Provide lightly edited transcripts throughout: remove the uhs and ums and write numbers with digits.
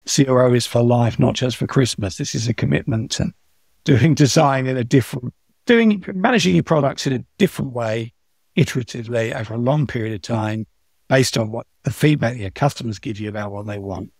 CRO is for life, not just for Christmas. This is a commitment to doing design in a different, managing your products in a different way, iteratively over a long period of time, based on what the feedback your customers give you about what they want.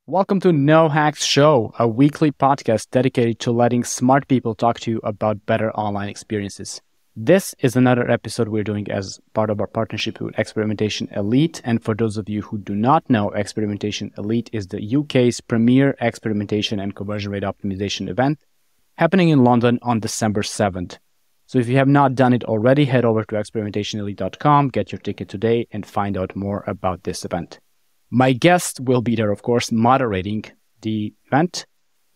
Welcome to No Hacks Show, a weekly podcast dedicated to letting smart people talk to you about better online experiences. This is another episode we're doing as part of our partnership with Experimentation Elite. And for those of you who do not know, Experimentation Elite is the UK's premier experimentation and conversion rate optimization event happening in London on December 7th. So if you have not done it already, head over to experimentationelite.com, get your ticket today, and find out more about this event. My guest will be there, of course, moderating the event.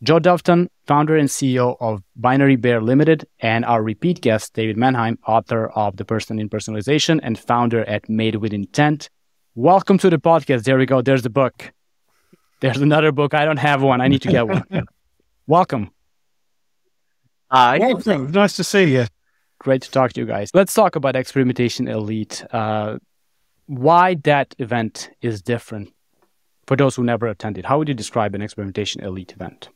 Joe Doveton, founder and CEO of Binary Bear Limited, and our repeat guest, David Mannheim, author of The Person in Personalization and founder at Made with Intent. Welcome to the podcast. There we go. There's the book. There's another book. I don't have one. I need to get one. Welcome. Hi. Welcome. Nice to see you. Great to talk to you guys. Let's talk about Experimentation Elite. Why that event is different for those who never attended. How would you describe an Experimentation Elite event?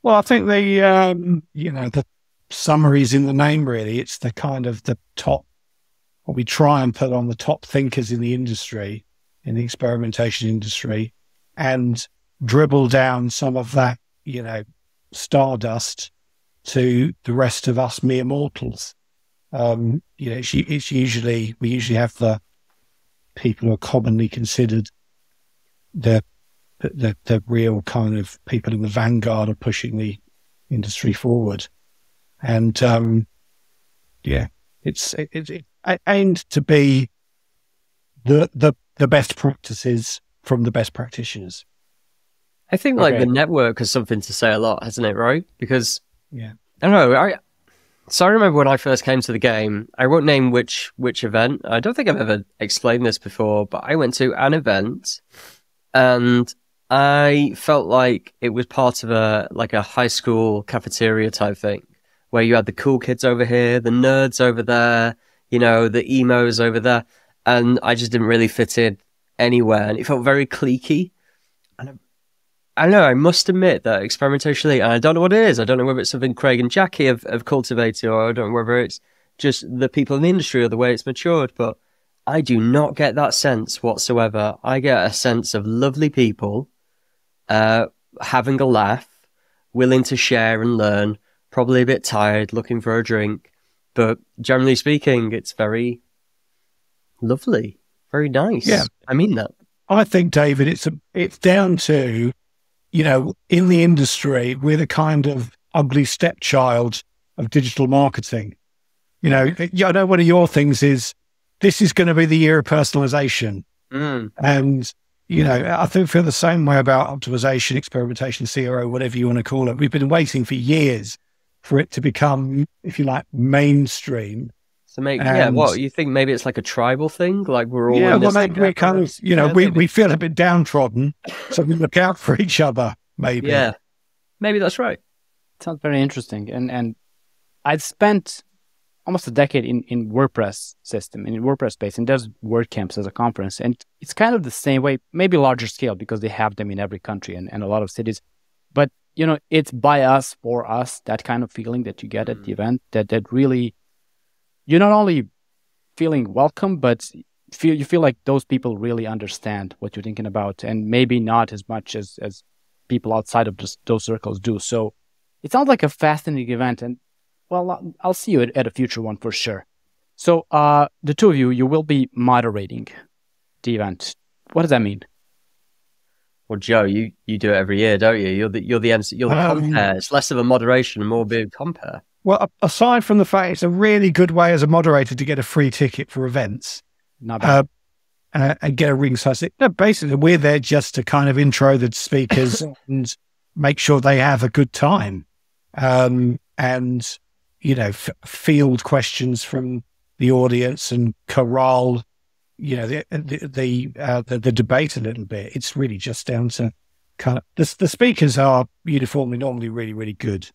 Well, I think the summary's in the name, really. It's the kind of the top, what we try and put on the top thinkers in the industry, in the experimentation industry, and dribble down some of that, stardust to the rest of us mere mortals. It's usually, we usually have the people who are commonly considered the real kind of people in the vanguard of pushing the industry forward. And it's aimed to be the best practices from the best practitioners. I think the network has something to say a lot, hasn't it, right? Because I don't know, So I remember when I first came to the game, I won't name which event. I don't think I've ever explained this before, but I went to an event and I felt like it was part of a high school cafeteria type thing where you had the cool kids over here, the nerds over there, the emos over there. And I just didn't really fit in anywhere. And it felt very cliquey. And I know, I must admit that Experimentation Elite, and I don't know what it is. I don't know whether it's something Craig and Jackie have cultivated, or I don't know whether it's just the people in the industry or the way it's matured, but I do not get that sense whatsoever. I get a sense of lovely people having a laugh, willing to share and learn, probably a bit tired, looking for a drink, but generally speaking, it's very lovely, very nice. Yeah. I mean that. I think, David, it's down to, in the industry, we're the kind of ugly stepchild of digital marketing. I know one of your things is, this is going to be the year of personalization. And, I feel the same way about optimization, experimentation, CRO, whatever you want to call it. We've been waiting for years for it to become, if you like, mainstream. So what you think? Maybe it's like a tribal thing, like we're all we're kind of we feel a bit downtrodden, so we look out for each other. Maybe maybe that's right. Sounds very interesting. And I'd spent almost a decade in WordPress system, in WordPress space, and there's WordCamps as a conference, and it's kind of the same way, maybe larger scale because they have them in every country and a lot of cities. But it's by us for us, that kind of feeling that you get at the event, that really. You're not only feeling welcome, but you feel like those people really understand what you're thinking about, and maybe not as much as people outside of those circles do. So it sounds like a fascinating event, and well, I'll see you at a future one for sure. So the two of you will be moderating the event. What does that mean? Well, Joe, you do it every year, don't you? You're the MC, you're the compare. It's less of a moderation and more of a compare. Well, aside from the fact it's a really good way as a moderator to get a free ticket for events, not bad. And get a ringside seat. No, basically, we're there just to kind of intro the speakers and make sure they have a good time, and field questions from the audience and corral the debate a little bit. It's really just down to kind of the speakers are uniformly normally really, really good.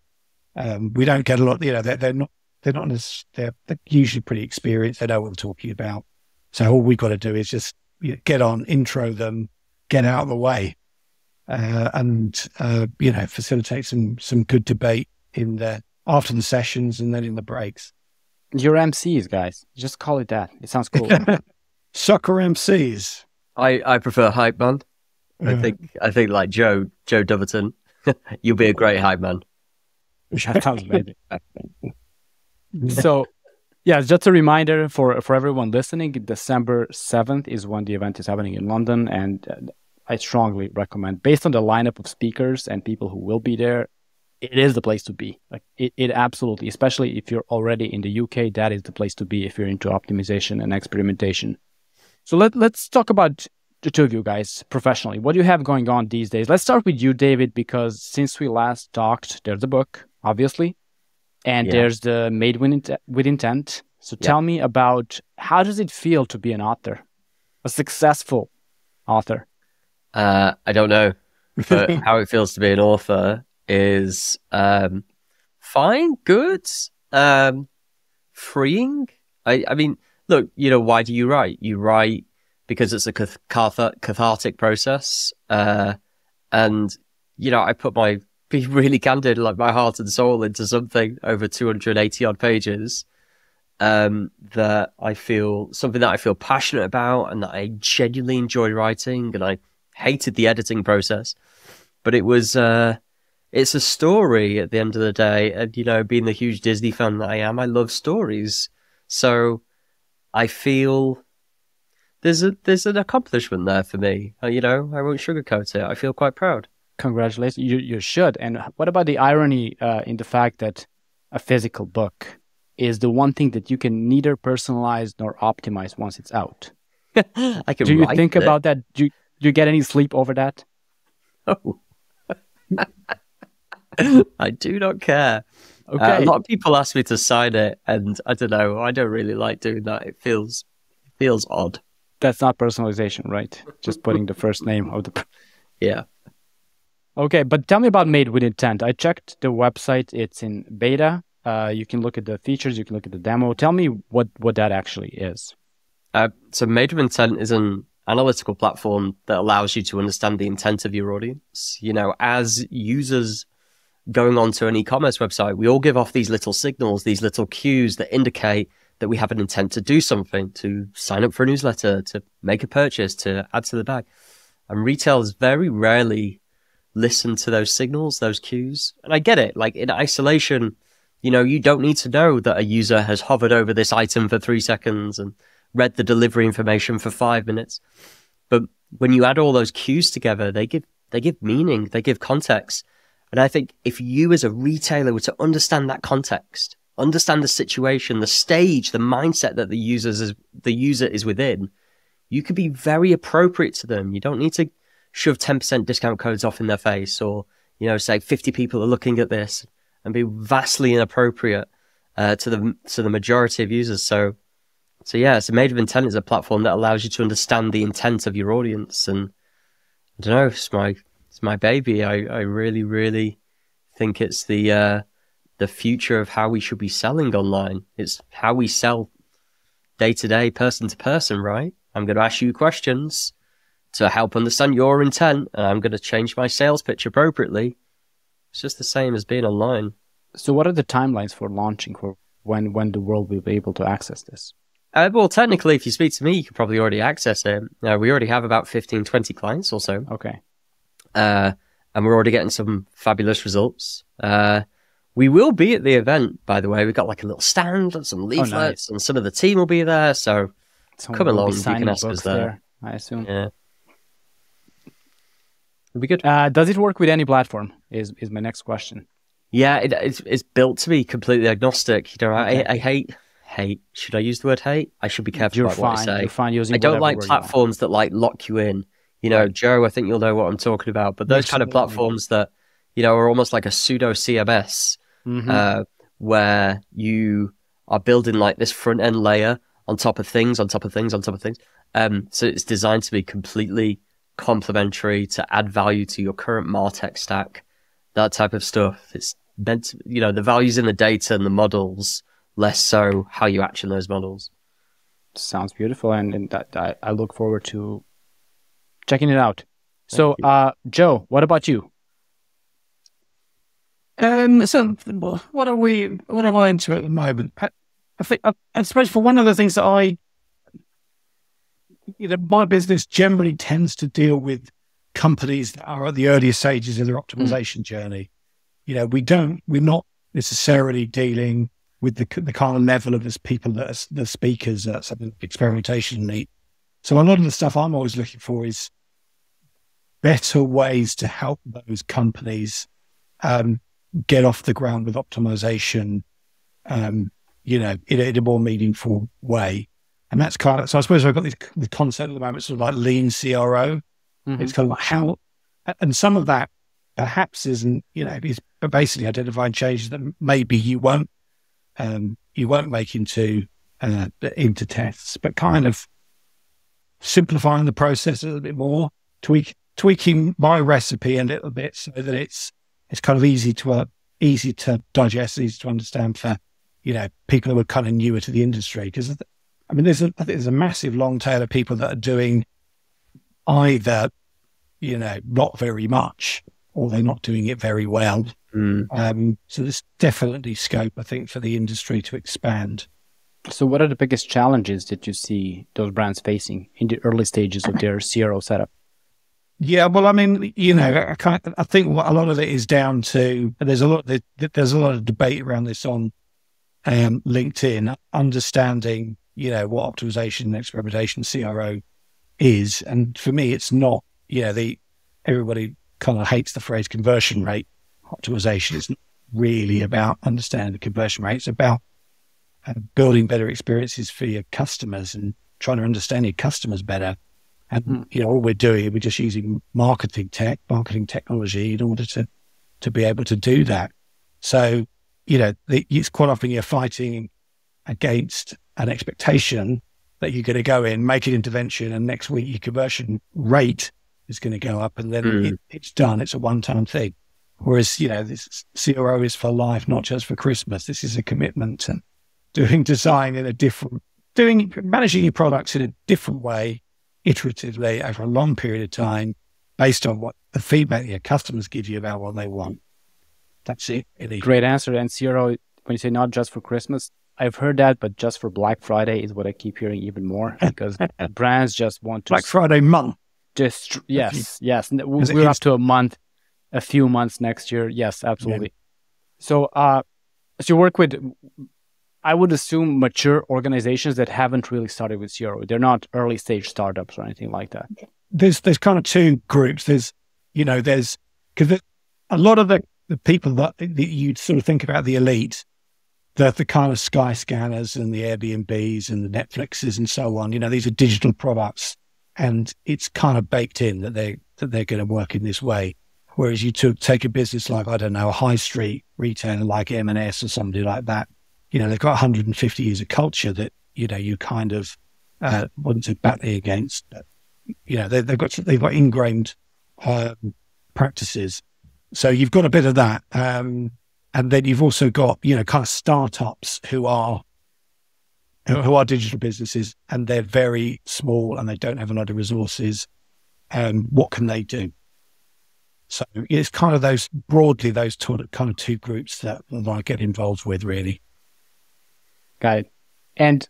We don't get a lot. They're usually pretty experienced. They know what they're talking about. So all we've got to do is just get on, intro them, get out of the way, and facilitate some good debate after the sessions and then in the breaks. Your MCs, guys, just call it that. It sounds cool. Soccer MCs. I prefer hype man. I think like Joe Doveton, you'll be a great hype man. That sounds amazing. So, yeah, just a reminder for everyone listening, December 7th is when the event is happening in London, and I strongly recommend, based on the lineup of speakers and people who will be there, it is the place to be. Like it absolutely, especially if you're already in the UK, that is the place to be if you're into optimization and experimentation. So let's talk about the two of you guys professionally. What do you have going on these days? Let's start with you, David, because since we last talked, there's a book, obviously, and there's the Made with Intent. So tell me about, how does it feel to be an author, a successful author? I don't know, but how it feels to be an author is fine, good, freeing. I mean, look, why do you write? You write because it's a cathartic process, and I put be really candid, like my heart and soul into something over 280 odd pages, that I feel passionate about and that I genuinely enjoy writing, and I hated the editing process, but it was it's a story at the end of the day, and being the huge Disney fan that I am, I love stories, so I feel there's an accomplishment there for me. I won't sugarcoat it. I feel quite proud. Congratulations. You should. And what about the irony in the fact that a physical book is the one thing that you can neither personalize nor optimize once it's out? I can. Do you think about that? Do you get any sleep over that? Oh. I do not care. Okay. A lot of people ask me to sign it, and I don't know. I don't really like doing that. It feels odd. That's not personalization, right? Just putting the first name of the... Yeah. Okay, but tell me about Made with Intent. I checked the website. It's in beta. You can look at the features. You can look at the demo. Tell me what that actually is. So Made with Intent is an analytical platform that allows you to understand the intent of your audience. As users going onto an e-commerce website, we all give off these little signals, these little cues that indicate that we have an intent to do something, to sign up for a newsletter, to make a purchase, to add to the bag. And retailers very rarely listen to those signals, those cues. And I get it. Like in isolation, you don't need to know that a user has hovered over this item for 3 seconds and read the delivery information for 5 minutes. But when you add all those cues together, they give meaning, they give context. And I think if you as a retailer were to understand that context, understand the situation, the stage, the mindset that the user is within, you could be very appropriate to them. You don't need to shove 10% discount codes off in their face, or say 50 people are looking at this, and be vastly inappropriate to the majority of users. So yeah, so Made with Intent is a platform that allows you to understand the intent of your audience, and I don't know, it's my baby. I really, really think it's the future of how we should be selling online. It's how we sell day to day, person to person, right? I'm going to ask you questions to help understand your intent, and I'm going to change my sales pitch appropriately. It's just the same as being online. So what are the timelines for launching, for when the world will be able to access this? Well, technically, if you speak to me, you could probably already access it. We already have about 15, 20 clients or so. Okay. And we're already getting some fabulous results. We will be at the event, by the way. We've got like a little stand and some leaflets, and some of the team will be there. So come along, you can ask us there. I assume. Yeah. It'll be good. Does it work with any platform? Is my next question. Yeah, it's built to be completely agnostic. Okay. I hate. Should I use the word hate? I should be careful about what I say. You're fine using. I don't like platforms that like lock you in. Right. Joe, I think you'll know what I'm talking about. But those kind of platforms that are almost like a pseudo CMS, where you are building like this front end layer on top of things, on top of things, on top of things. So it's designed to be completely complementary, to add value to your current MarTech stack, that type of stuff. It's meant to, the value's in the data and the models, less so how you action those models. Sounds beautiful, and I look forward to checking it out. So, Joe, what about you? So what am I into at the moment? I think, I suppose for one of the things that my business generally tends to deal with companies that are at the earlier stages of their optimization journey. We're not necessarily dealing with the kind of level of the people that are the speakers at something like Experimentation Elite. So a lot of the stuff I'm always looking for is better ways to help those companies get off the ground with optimization, in a more meaningful way. And that's kind of, so I suppose I've got the concept at the moment, sort of like lean CRO. Mm-hmm. It's kind of like how, and some of that perhaps isn't, is basically identifying changes that maybe you won't make into tests, but kind of simplifying the process a little bit more, tweaking my recipe a little bit so that it's kind of easy to digest, easy to understand for, people who are kind of newer to the industry. Because I think there's a massive long tail of people that are doing either, not very much, or they're not doing it very well. So there's definitely scope, I think, for the industry to expand. So what are the biggest challenges that you see those brands facing in the early stages of their CRO setup? Yeah, well, I mean, I think a lot of it is down to, there's a lot of debate around this on LinkedIn, understanding, what optimization and experimentation CRO is. And for me, it's not, everybody kind of hates the phrase conversion rate optimization. It's not really about understanding the conversion rate. It's about building better experiences for your customers and trying to understand your customers better. And, all we're doing, we're just using marketing technology in order to be able to do that. So, it's quite often you're fighting against an expectation that you're going to go in, make an intervention, and next week your conversion rate is going to go up, and then it's done. It's a one-time thing. Whereas, this CRO is for life, not just for Christmas. This is a commitment to doing design managing your products in a different way, iteratively over a long period of time, based on what the feedback your customers give you about what they want. That's it. Great answer. And CRO, when you say not just for Christmas, I've heard that, but just for Black Friday is what I keep hearing even more, because brands just want to... Black Friday month. Yes. We're up to a few months next year. Yes, absolutely. Yeah. So you work with, I would assume, mature organizations that haven't really started with CRO. They're not early stage startups or anything like that. There's kind of two groups. Because a lot of the people that you'd sort of think about the elite, the kind of Sky Scanners and the Airbnbs and the Netflixes and so on, these are digital products, and it's kind of baked in that they're going to work in this way. Whereas you take a business like, I don't know, a high street retailer like M&S or somebody like that, they've got 150 years of culture that, you kind of want to battle against. They've got ingrained practices. So you've got a bit of that. And then you've also got, kind of startups who are digital businesses, and they're very small and they don't have a lot of resources. What can they do? So it's kind of those kind of two groups that I get involved with, really. Got it. And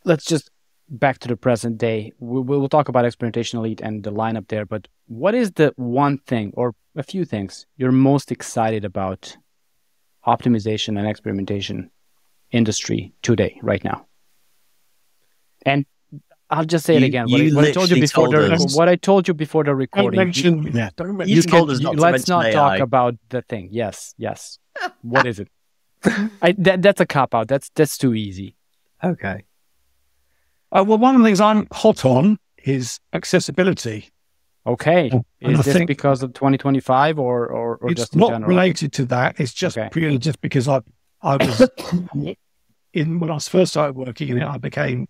let's just back to the present day. We'll talk about Experimentation Elite and the lineup there, but what is the one thing or a few things you're most excited about optimization and experimentation industry today, right now? And I'll just say it again. What I told you before the recording. Let's not talk about the thing. Yes. What is it? That's a cop-out. That's too easy. Okay. Well, one of the things I'm hot on is accessibility. Okay. Is this because of 2025 or just in general? It's not related to that. It's just purely just because I was when I first started working in it, I became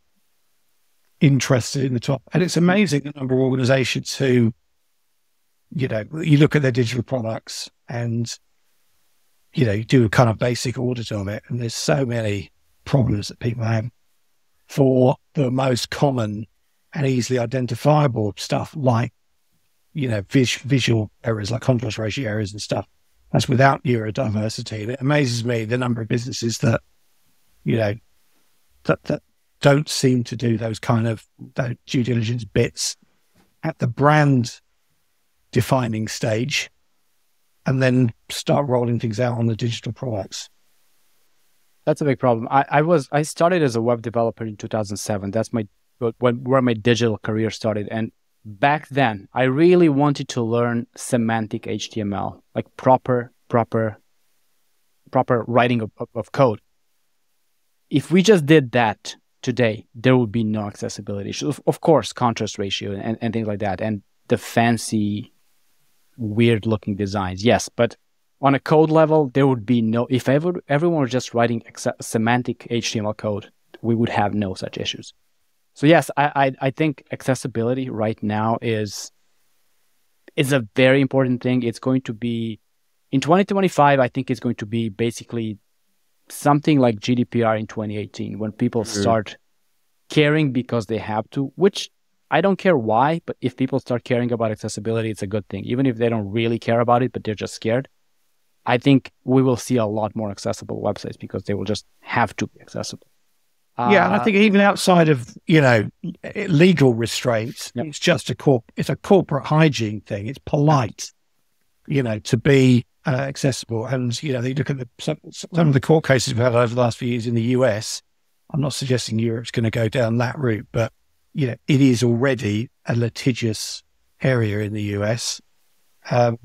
interested in the top. And it's amazing the number of organizations who, you know, you look at their digital products and, you know, you do a kind of basic audit of it, and there's so many problems that people have for the most common and easily identifiable stuff like, you know, visual errors like contrast ratio errors and stuff. That's without neurodiversity. And it amazes me the number of businesses that, you know, that don't seem to do those kind of due diligence bits at the brand defining stage and then start rolling things out on the digital products. That's a big problem. I started as a web developer in 2007. That's where my digital career started. And back then, I really wanted to learn semantic HTML, like proper writing of code. If we just did that today, there would be no accessibility issues. Of course, contrast ratio and things like that, and the fancy, weird-looking designs. Yes, but on a code level, there would be no. If everyone were just writing semantic HTML code, we would have no such issues. So yes, I think accessibility right now is a very important thing. It's going to be in 2025. I think it's going to be basically something like GDPR in 2018, when people start caring because they have to, which I don't care why, but if people start caring about accessibility, it's a good thing. Even if they don't really care about it, but they're just scared, I think we will see a lot more accessible websites because they will just have to be accessible. Yeah, and I think even outside of, you know, legal restraints, it's just it's a corporate hygiene thing. It's polite, you know, to be accessible. And, you know, they look at some of the court cases we've had over the last few years in the US. I'm not suggesting Europe's going to go down that route, but, you know, it is already a litigious area in the US. So,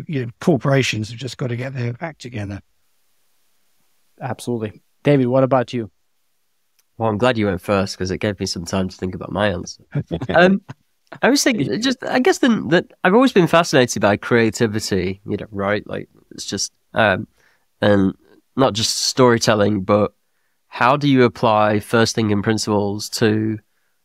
you know, corporations have just got to get their act together. Absolutely. David, what about you? Well, I'm glad you went first because it gave me some time to think about my answer. I was thinking, I guess that I've always been fascinated by creativity, you know, right? Like it's just, and not just storytelling, but how do you apply first thinking principles to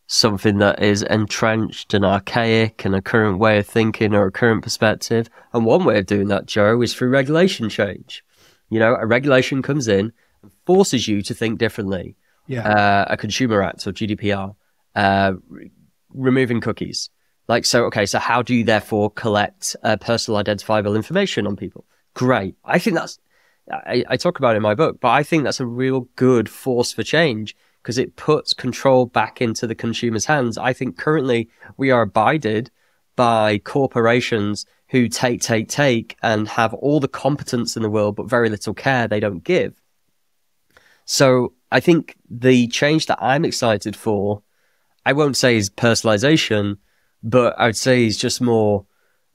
something that is entrenched and archaic and a current way of thinking or a current perspective? And one way of doing that, Joe, is through regulation change. You know, a regulation comes in and forces you to think differently. Yeah. A Consumer Act or GDPR, removing cookies. Like, so how do you therefore collect personal identifiable information on people? Great. I think I talk about it in my book, but I think that's a real good force for change because it puts control back into the consumer's hands. I think currently we are abided by corporations who take and have all the competence in the world, but very little care they don't give. So I think the change that I'm excited for, I won't say is personalization, but I would say is just more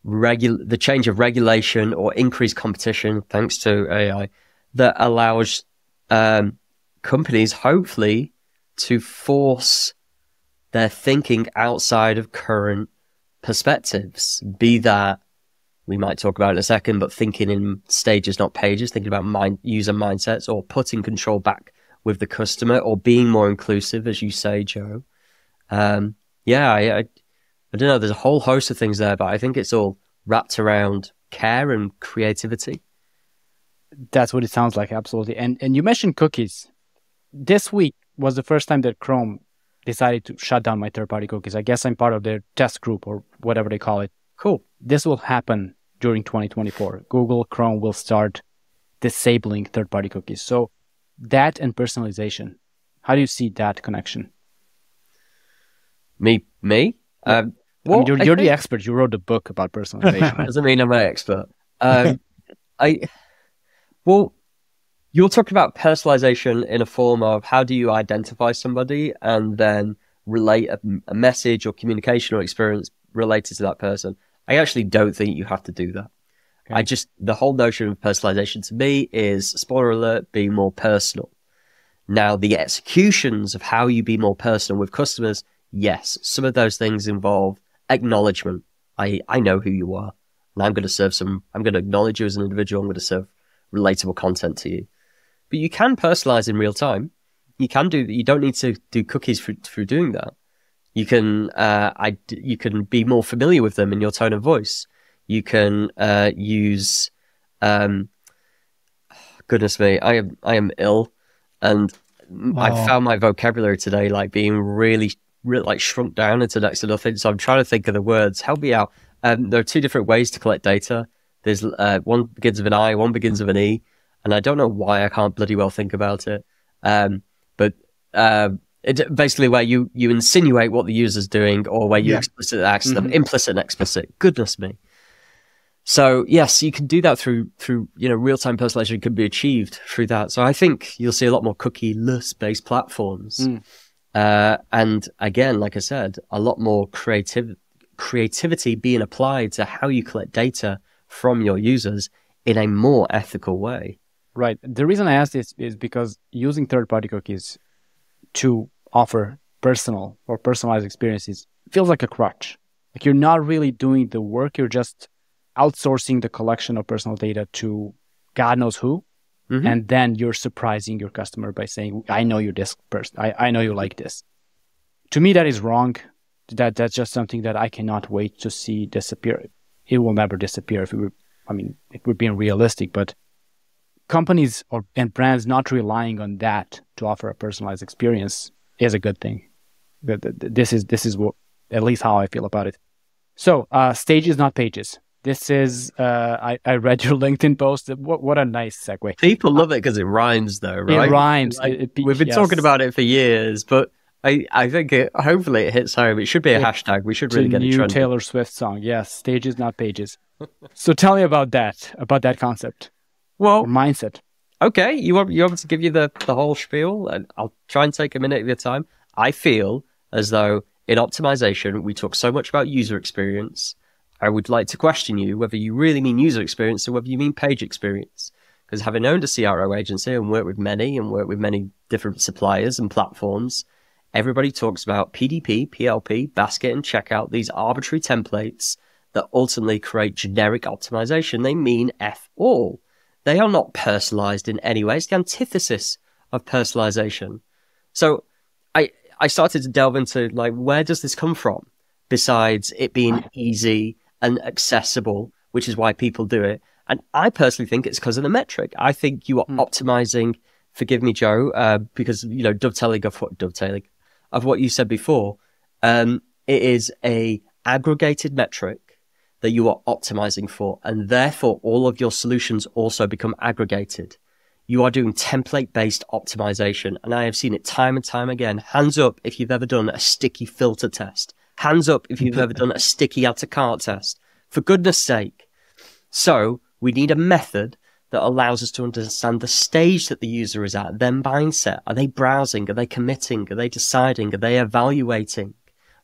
the change of regulation or increased competition, thanks to AI, that allows companies, hopefully, to force their thinking outside of current perspectives. Be that, we might talk about it in a second, but thinking in stages, not pages, thinking about user mindsets or putting control back with the customer or being more inclusive, as you say, Joe. I don't know, there's a whole host of things there, but I think it's all wrapped around care and creativity. That's what it sounds like, absolutely. And you mentioned cookies. This week was the first time that Chrome decided to shut down my third-party cookies. I guess I'm part of their test group or whatever they call it. Cool. This will happen during 2024. Google Chrome will start disabling third-party cookies. So that and personalization, how do you see that connection? Me? Yeah. Well, you're the expert. You wrote the book about personalization. Doesn't mean I'm an expert. Well, you're talking about personalization in a form of how do you identify somebody and then relate a message or communication or experience related to that person. I actually don't think you have to do that. Okay. The whole notion of personalization to me is, spoiler alert, being more personal. Now, the executions of how you be more personal with customers, yes, some of those things involve acknowledgement. I know who you are, and I'm going to acknowledge you as an individual. I'm going to serve relatable content to you. But you can personalize in real time. do that. You don't need to do cookies through doing that. You can you can be more familiar with them in your tone of voice. You can use goodness me, I am ill, and I found my vocabulary today like being really like shrunk down into next to nothing. So I'm trying to think of the words. Help me out. There are two different ways to collect data. There's one begins with an I, one begins with an E, and I don't know why I can't bloody well think about it. But it basically where you insinuate what the user's doing, or where you explicitly ask them, implicit and explicit. Goodness me. So yes, you can do that through real-time personalization can be achieved through that. So I think you'll see a lot more cookie-less based platforms. And again, like I said, a lot more creativity being applied to how you collect data from your users in a more ethical way. Right. The reason I asked this is because using third-party cookies to offer personal or personalized experiences feels like a crutch. Like you're not really doing the work. You're just outsourcing the collection of personal data to God knows who. And then you're surprising your customer by saying, I know you're this person. I know you like this. To me, that is wrong. That's just something that I cannot wait to see disappear. It will never disappear if it would be unrealistic, but companies and brands not relying on that to offer a personalized experience is a good thing. This is what, at least how I feel about it. So, stages, not pages. This is, I read your LinkedIn post. What a nice segue. People love it because it rhymes though, right? It rhymes. Like, we've been talking about it for years, but I think hopefully it hits home. It should be a hashtag. We should really get it trending. New Taylor Swift song. Yes, stages, not pages. So tell me about that concept. Well, or mindset. Okay, you want me to give you the whole spiel? And I'll try and take a minute of your time. I feel as though in optimization, we talk so much about user experience. I would like to question you whether you really mean user experience or whether you mean page experience. Because having owned a CRO agency and worked with many different suppliers and platforms, everybody talks about PDP, PLP, basket, and checkout, these arbitrary templates that ultimately create generic optimization. They mean F all. They are not personalized in any way. It's the antithesis of personalization. So I started to delve into, like, where does this come from? Besides it being easy and accessible, which is why people do it. And I personally think it's because of the metric. I think you are optimizing, forgive me, Joe, because, dovetailing of what you said before. It is a aggregated metric that you are optimizing for, and therefore all of your solutions also become aggregated. You are doing template-based optimization, and I have seen it time and time again. Hands up if you've ever done a sticky filter test. Hands up if you've ever done a sticky add to cart test. For goodness sake. So we need a method that allows us to understand the stage that the user is at, their mindset. Are they browsing? Are they committing? Are they deciding? Are they evaluating?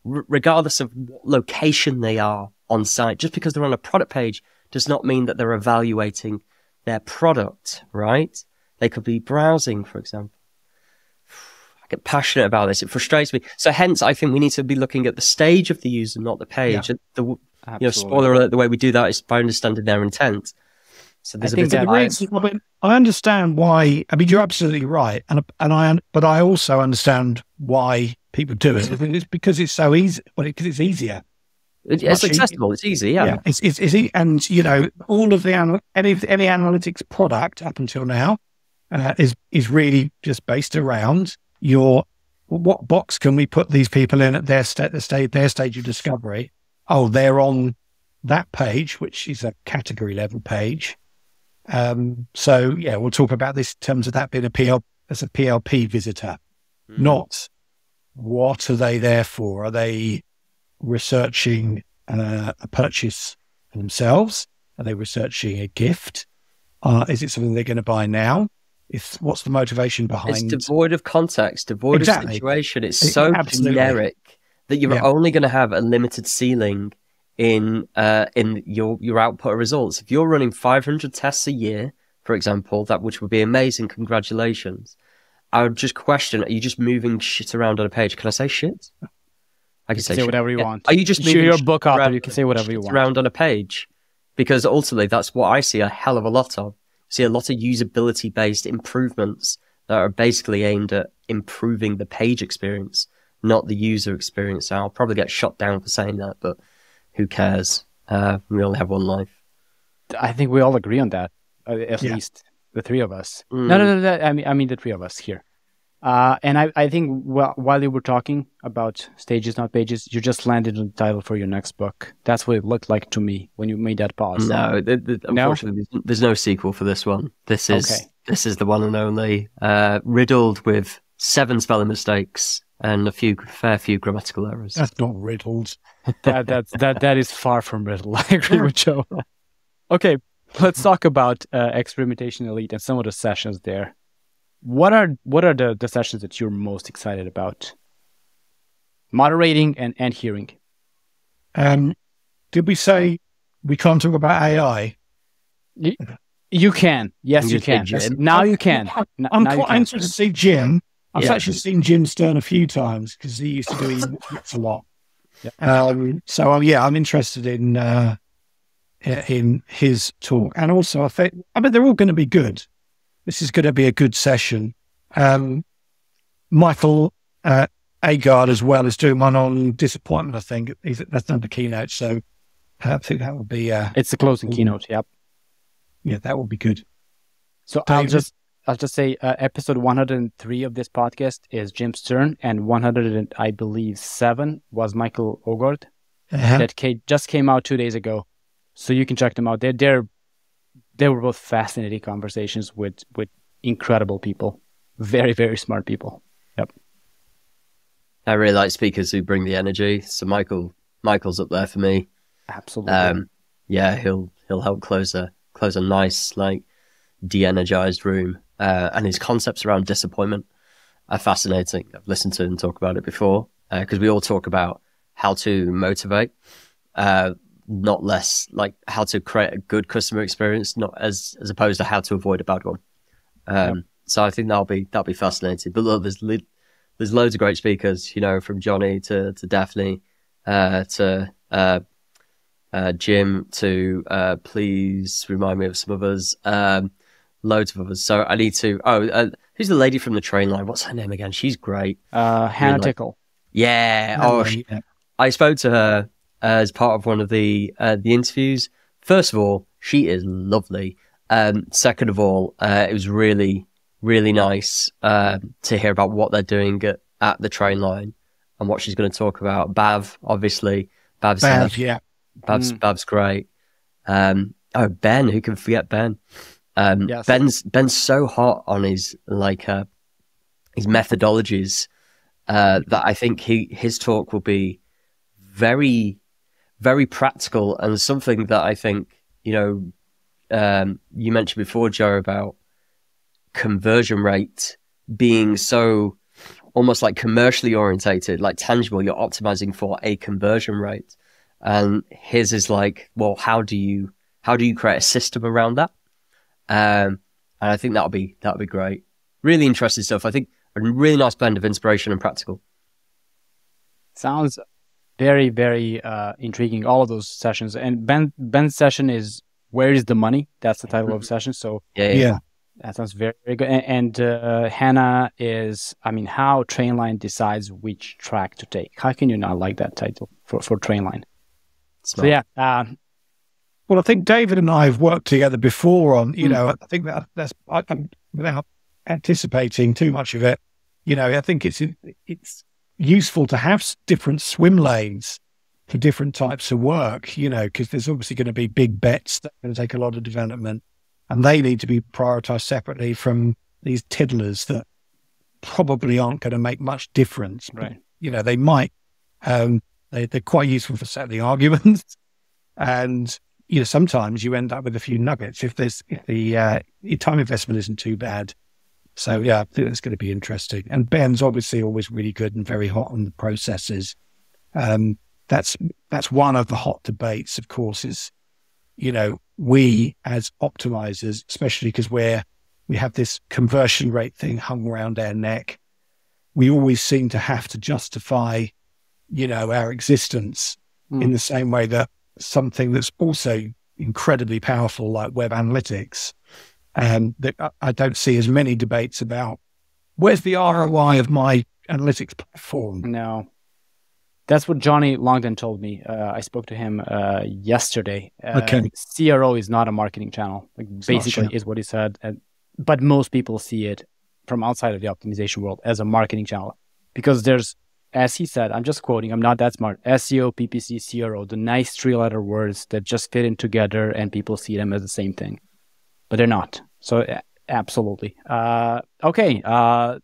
Regardless of what location they are on site, just because they're on a product page does not mean that they're evaluating their product, right? They could be browsing, for example. I get passionate about this. It frustrates me. So hence, I think we need to be looking at the stage of the user, not the page. Yeah. Spoiler alert, the way we do that is by understanding their intent. So there's I understand why. I mean, you're absolutely right, but I also understand why people do it. It's because it's so easy. Well, because it's easier. It's accessible. It's easy. Yeah. It's easy, and all of the any analytics product up until now is really just based around what box can we put these people in at their stage of discovery. Oh, they're on that page, which is a category level page. So yeah, we'll talk about this in terms of that being a PLP visitor, not what are they there for? Are they researching a purchase for themselves? Are they researching a gift? Is it something they're going to buy now? What's the motivation behind? It's devoid of context, devoid of situation. It's so generic that you're only going to have a limited ceiling in your output of results. If you're running 500 tests a year, for example, which would be amazing, congratulations. I would just question, are you just moving shit around on a page? Can I say shit? I can say whatever you want. Are you just moving your book author? You can say whatever you want around on a page, because ultimately that's what I see a hell of a lot of. I see a lot of usability based improvements that are basically aimed at improving the page experience, not the user experience. I'll probably get shot down for saying that, but who cares? We only have one life. I think we all agree on that, at least the three of us. No. I mean the three of us here. And I think while you were talking about stages, not pages, you just landed on the title for your next book. That's what it looked like to me when you made that pause. No, unfortunately, there's no sequel for this one. This is the one and only, riddled with 7 spelling mistakes and a fair few grammatical errors. That's not riddled. That is far from riddled. I agree with Joe. Okay, let's talk about Experimentation Elite and some of the sessions there. What are the sessions that you're most excited about? Moderating and hearing. Did we say we can't talk about AI? You can. Yes, you can. Now you can. I'm quite interested to see Jim. I've actually seen Jim Stern a few times because he used to do it a lot. Yeah. So I'm interested in his talk, and also I think they're all going to be good. This is going to be a good session. Michael Agard as well is doing one on disappointment. I think that's not the keynote, so I think that will be. It's the closing keynote. Yep. Yeah, that will be good. So David? I'll just say episode 103 of this podcast is Jim Stern, and 107 was Michael Agard. That just came out 2 days ago, so you can check them out. They were both fascinating conversations with incredible people, very, very smart people. Yep. I really like speakers who bring the energy. So Michael's up there for me. Absolutely. He'll help close a nice, like, de-energized room. And his concepts around disappointment are fascinating. I've listened to him talk about it before, because we all talk about how to motivate, not less like how to create a good customer experience, not as opposed to how to avoid a bad one. So I think that'll be fascinating. But look, there's loads of great speakers, from Johnny to Daphne, to Jim, to please remind me of some others, loads of others. So I need to. Who's the lady from the train line? What's her name again? She's great. Hannah Tickle. Yeah. I spoke to her as part of one of the interviews. First of all, she is lovely. Second of all, it was really, really nice to hear about what they're doing at the train line and what she's going to talk about. Bav, obviously. Bav's great. Ben, who can forget Ben? Yes. Ben's so hot on his his methodologies that I think his talk will be very, very practical, and something that I think you mentioned before, Joe, about conversion rate being so almost like commercially orientated, like tangible. You're optimizing for a conversion rate, and his is like, well, how do you create a system around that? And I think that'll be great. Really interesting stuff. I think a really nice blend of inspiration and practical. Sounds very, very intriguing, all of those sessions. And Ben's session is Where is the Money? That's the title of the session. So yeah. That sounds very, very good. And Hannah is, how Trainline decides which track to take. How can you not like that title for Trainline? So yeah. Well, I think David and I have worked together before on, I think that's without anticipating too much of it, I think it's useful to have different swim lanes for different types of work, because there's obviously going to be big bets that are going to take a lot of development, and they need to be prioritized separately from these tiddlers that probably aren't going to make much difference. Right. But, they might, they're quite useful for settling arguments. And, sometimes you end up with a few nuggets if the time investment isn't too bad. So, yeah, I think that's going to be interesting. And Ben's obviously always really good and very hot on the processes. That's one of the hot debates, of course, is, we as optimizers, especially because we have this conversion rate thing hung around our neck, we always seem to have to justify, our existence in the same way that something that's also incredibly powerful, like web analytics, that I don't see as many debates about, where's the ROI of my analytics platform? No. That's what Johnny Longden told me. I spoke to him yesterday. Okay. CRO is not a marketing channel. Like, basically, is what he said. But most people see it from outside of the optimization world as a marketing channel, because there's, as he said, I'm just quoting, I'm not that smart, SEO, PPC, CRO, the nice three-letter words that just fit in together and people see them as the same thing. But they're not. So absolutely. Okay. I'll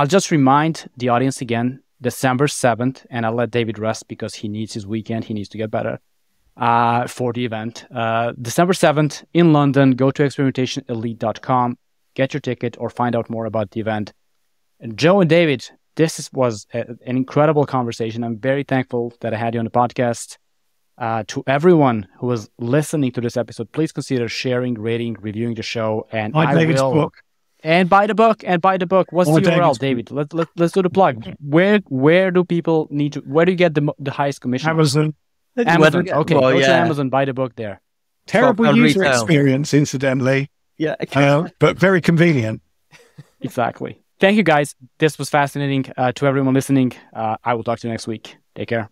just remind the audience again, December 7th, and I'll let David rest because he needs his weekend. He needs to get better for the event. December 7th in London. Go to experimentationelite.com, get your ticket, or find out more about the event. And Joe and David, this was an incredible conversation. I'm very thankful that I had you on the podcast. To everyone who was listening to this episode, please consider sharing, rating, reviewing the show. And Buy David's book. And buy the book. What's the URL, David? Let's do the plug. Where do people need to? Where do you get the highest commission? Amazon. Amazon. Okay, go to Amazon. Buy the book there. Terrible user experience, incidentally. Yeah, but very convenient. Exactly. Thank you, guys. This was fascinating. To everyone listening, I will talk to you next week. Take care.